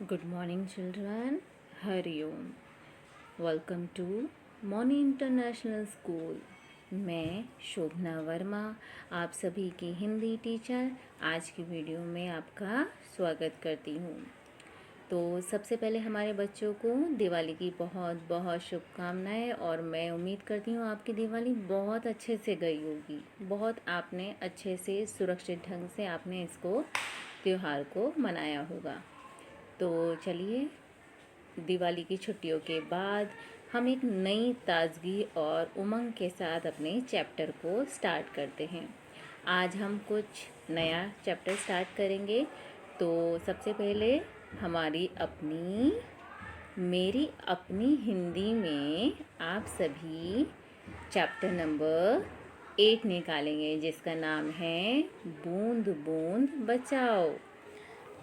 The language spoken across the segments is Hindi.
Good morning, children. Hari Om. Welcome to मॉनी इंटरनेशनल स्कूल। मैं शोभना वर्मा, आप सभी की हिंदी टीचर, आज की वीडियो में आपका स्वागत करती हूँ। तो सबसे पहले हमारे बच्चों को दिवाली की बहुत बहुत शुभकामनाएं, और मैं उम्मीद करती हूँ आपकी दिवाली बहुत अच्छे से गई होगी। बहुत आपने अच्छे से सुरक्षित ढंग से आपने इसको त्योहार को मनाया होगा। तो चलिए, दिवाली की छुट्टियों के बाद हम एक नई ताज़गी और उमंग के साथ अपने चैप्टर को स्टार्ट करते हैं। आज हम कुछ नया चैप्टर स्टार्ट करेंगे। तो सबसे पहले मेरी अपनी हिंदी में आप सभी चैप्टर नंबर 8 निकालेंगे, जिसका नाम है बूंद बूंद बचाओ।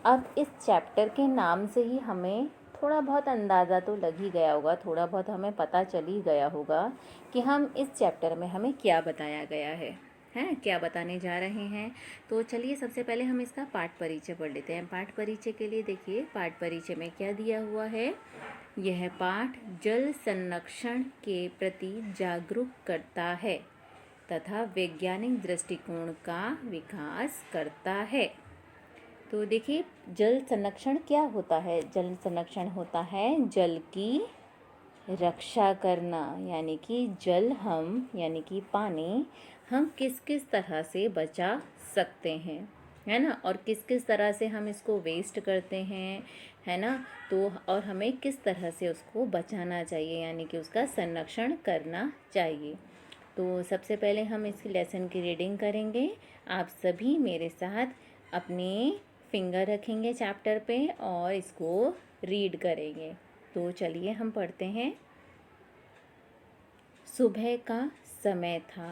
अब इस चैप्टर के नाम से ही हमें थोड़ा बहुत अंदाज़ा तो लग ही गया होगा, थोड़ा बहुत हमें पता चल ही गया होगा कि हम इस चैप्टर में हमें क्या बताया गया है क्या बताने जा रहे हैं। तो चलिए, सबसे पहले हम इसका पाठ परिचय पढ़ लेते हैं। पाठ परिचय के लिए देखिए, पाठ परिचय में क्या दिया हुआ है। यह पाठ जल संरक्षण के प्रति जागरूक करता है तथा वैज्ञानिक दृष्टिकोण का विकास करता है। तो देखिए, जल संरक्षण क्या होता है। जल संरक्षण होता है जल की रक्षा करना, यानी कि यानी कि पानी हम किस किस तरह से बचा सकते हैं, है ना, और किस किस तरह से हम इसको वेस्ट करते हैं, है ना। तो और हमें किस तरह से उसको बचाना चाहिए, यानी कि उसका संरक्षण करना चाहिए। तो सबसे पहले हम इस लेसन की रीडिंग करेंगे। आप सभी मेरे साथ अपने फिंगर रखेंगे चैप्टर पे और इसको रीड करेंगे। तो चलिए हम पढ़ते हैं। सुबह का समय था।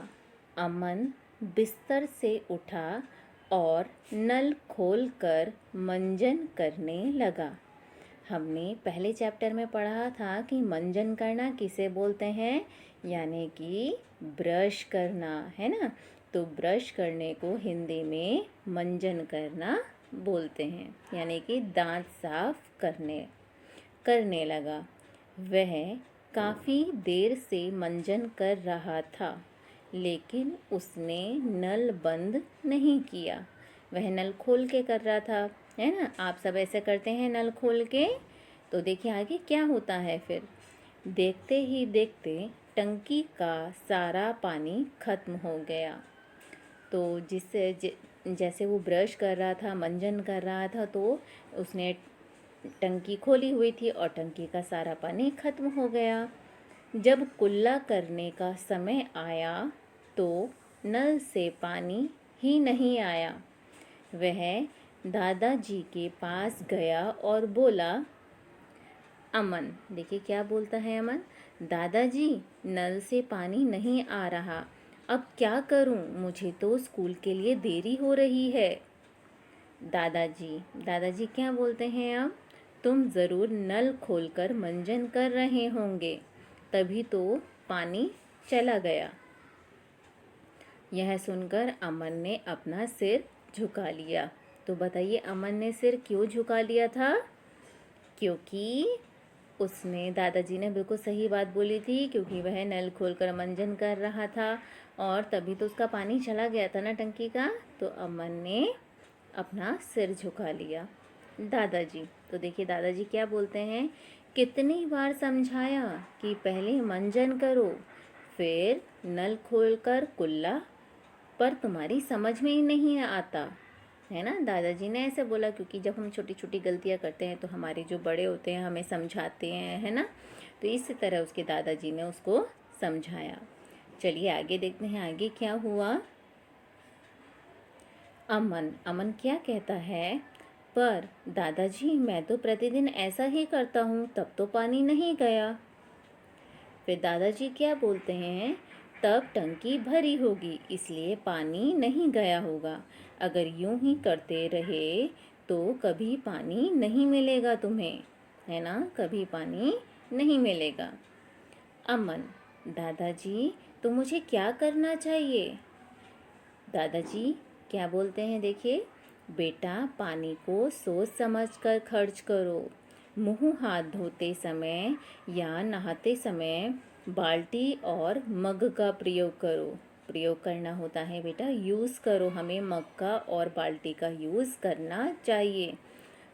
अमन बिस्तर से उठा और नल खोलकर मंजन करने लगा। हमने पहले चैप्टर में पढ़ा था कि मंजन करना किसे बोलते हैं, यानी कि ब्रश करना, है ना। तो ब्रश करने को हिंदी में मंजन करना बोलते हैं, यानी कि दांत साफ करने लगा। वह काफ़ी देर से मंजन कर रहा था, लेकिन उसने नल बंद नहीं किया। वह नल खोल के कर रहा था, है ना। आप सब ऐसे करते हैं नल खोल के। तो देखिए आगे क्या होता है फिर। देखते ही देखते टंकी का सारा पानी खत्म हो गया। तो जैसे वो ब्रश कर रहा था, मंजन कर रहा था, तो उसने टंकी खोली हुई थी और टंकी का सारा पानी खत्म हो गया। जब कुल्ला करने का समय आया तो नल से पानी ही नहीं आया। वह दादाजी के पास गया और बोला, अमन, देखिए क्या बोलता है अमन, दादाजी नल से पानी नहीं आ रहा, अब क्या करूं, मुझे तो स्कूल के लिए देरी हो रही है। दादाजी क्या बोलते हैं, अब तुम ज़रूर नल खोलकर मंजन कर रहे होंगे, तभी तो पानी चला गया। यह सुनकर अमन ने अपना सिर झुका लिया। तो बताइए, अमन ने सिर क्यों झुका लिया था। क्योंकि उसने दादाजी ने बिल्कुल सही बात बोली थी, क्योंकि वह नल खोलकर मंजन कर रहा था और तभी तो उसका पानी चला गया था ना टंकी का। तो अमन ने अपना सिर झुका लिया। दादाजी, तो देखिए दादाजी क्या बोलते हैं, कितनी बार समझाया कि पहले मंजन करो फिर नल खोलकर कुल्ला, पर तुम्हारी समझ में ही नहीं आता, है ना। दादाजी ने ऐसे बोला क्योंकि जब हम छोटी छोटी गलतियां करते हैं तो हमारे जो बड़े होते हैं हमें समझाते हैं, है ना। तो इसी तरह उसके दादाजी ने उसको समझाया। चलिए आगे देखते हैं, आगे क्या हुआ। अमन क्या कहता है, पर दादाजी मैं तो प्रतिदिन ऐसा ही करता हूँ, तब तो पानी नहीं गया। फिर दादाजी क्या बोलते हैं, तब टंकी भरी होगी इसलिए पानी नहीं गया होगा। अगर यूं ही करते रहे तो कभी पानी नहीं मिलेगा तुम्हें, है ना, कभी पानी नहीं मिलेगा। अमन, दादाजी तो मुझे क्या करना चाहिए। दादाजी क्या बोलते हैं, देखिए, बेटा पानी को सोच समझ कर खर्च करो। मुंह हाथ धोते समय या नहाते समय बाल्टी और मग का प्रयोग करो। प्रयोग करना होता है बेटा, यूज़ करो, हमें मग का और बाल्टी का यूज़ करना चाहिए,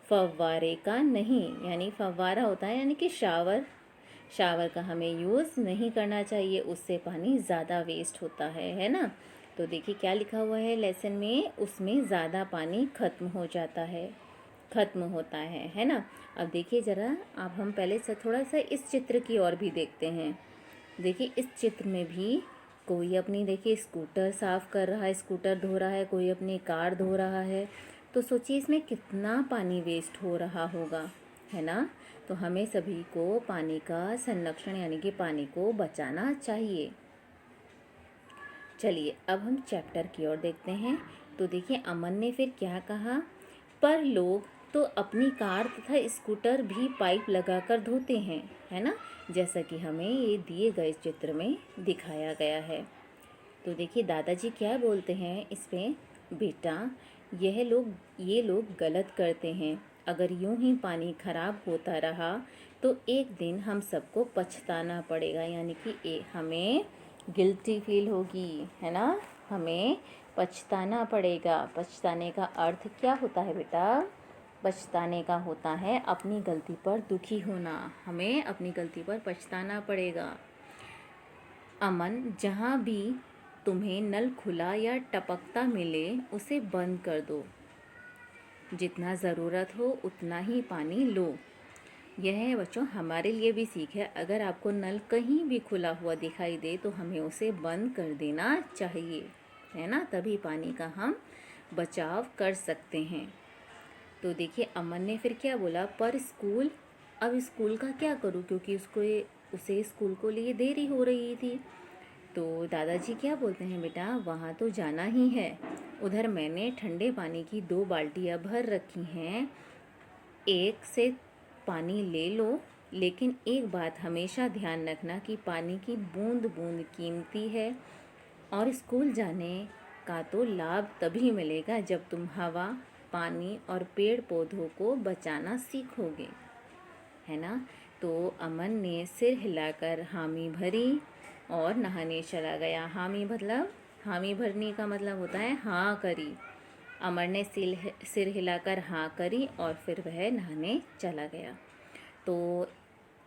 फव्वारे का नहीं। यानी फव्वारा होता है यानी कि शावर का हमें यूज़ नहीं करना चाहिए, उससे पानी ज़्यादा वेस्ट होता है ना। तो देखिए क्या लिखा हुआ है लेसन में, उसमें ज़्यादा पानी ख़त्म होता है ना। अब देखिए ज़रा, अब हम पहले से थोड़ा सा इस चित्र की ओर भी देखते हैं। देखिए इस चित्र में भी कोई अपनी देखिए स्कूटर साफ़ कर रहा है, स्कूटर धो रहा है, कोई अपनी कार धो रहा है। तो सोचिए इसमें कितना पानी वेस्ट हो रहा होगा, है ना। तो हमें सभी को पानी का संरक्षण यानी कि पानी को बचाना चाहिए। चलिए अब हम चैप्टर की ओर देखते हैं। तो देखिए अमन ने फिर क्या कहा, पर लोग तो अपनी कार तथा स्कूटर भी पाइप लगाकर धोते हैं, है ना, जैसा कि हमें ये दिए गए चित्र में दिखाया गया है। तो देखिए दादाजी क्या बोलते हैं इस पे, बेटा ये लोग गलत करते हैं। अगर यूं ही पानी खराब होता रहा तो एक दिन हम सबको पछताना पड़ेगा, यानी कि हमें गिल्टी फील होगी, है ना, हमें पछताना पड़ेगा। पछताने का अर्थ क्या होता है बेटा, पछताने का होता है अपनी गलती पर दुखी होना, हमें अपनी गलती पर पछताना पड़ेगा। अमन, जहाँ भी तुम्हें नल खुला या टपकता मिले उसे बंद कर दो। जितना ज़रूरत हो उतना ही पानी लो। यह है बच्चों हमारे लिए भी सीख है। अगर आपको नल कहीं भी खुला हुआ दिखाई दे तो हमें उसे बंद कर देना चाहिए, है ना, तभी पानी का हम बचाव कर सकते हैं। तो देखिए अमन ने फिर क्या बोला, पर अब स्कूल का क्या करूँ, क्योंकि उसे स्कूल को लिए देरी हो रही थी। तो दादाजी क्या बोलते हैं, बेटा वहाँ तो जाना ही है। उधर मैंने ठंडे पानी की 2 बाल्टियाँ भर रखी हैं, एक से पानी ले लो, लेकिन एक बात हमेशा ध्यान रखना कि पानी की बूंद बूंद कीमती है, और स्कूल जाने का तो लाभ तभी मिलेगा जब तुम हवा, पानी और पेड़ पौधों को बचाना सीखोगे, है ना। तो अमन ने सिर हिलाकर हामी भरी और नहाने चला गया। हामी भरने का मतलब होता है हाँ करी। अमर ने सिर हिलाकर हाँ करी और फिर वह नहाने चला गया। तो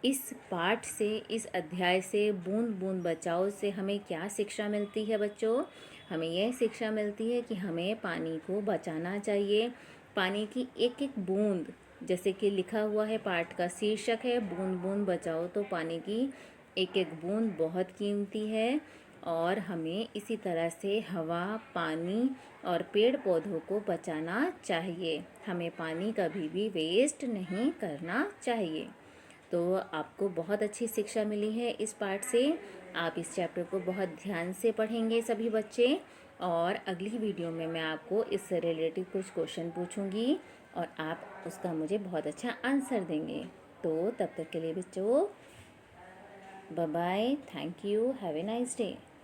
इस पाठ से, इस अध्याय से, बूंद बूंद बचाओ से हमें क्या शिक्षा मिलती है बच्चों, हमें यह शिक्षा मिलती है कि हमें पानी को बचाना चाहिए। पानी की एक एक बूंद, जैसे कि लिखा हुआ है, पाठ का शीर्षक है बूंद बूंद बचाओ, तो पानी की एक एक बूंद बहुत कीमती है, और हमें इसी तरह से हवा, पानी और पेड़ पौधों को बचाना चाहिए। हमें पानी कभी भी वेस्ट नहीं करना चाहिए। तो आपको बहुत अच्छी शिक्षा मिली है इस पाठ से। आप इस चैप्टर को बहुत ध्यान से पढ़ेंगे सभी बच्चे, और अगली वीडियो में मैं आपको इससे रिलेटेड कुछ क्वेश्चन पूछूंगी और आप उसका मुझे बहुत अच्छा आंसर देंगे। तो तब तक के लिए बच्चों bye bye, thank you, have a nice day.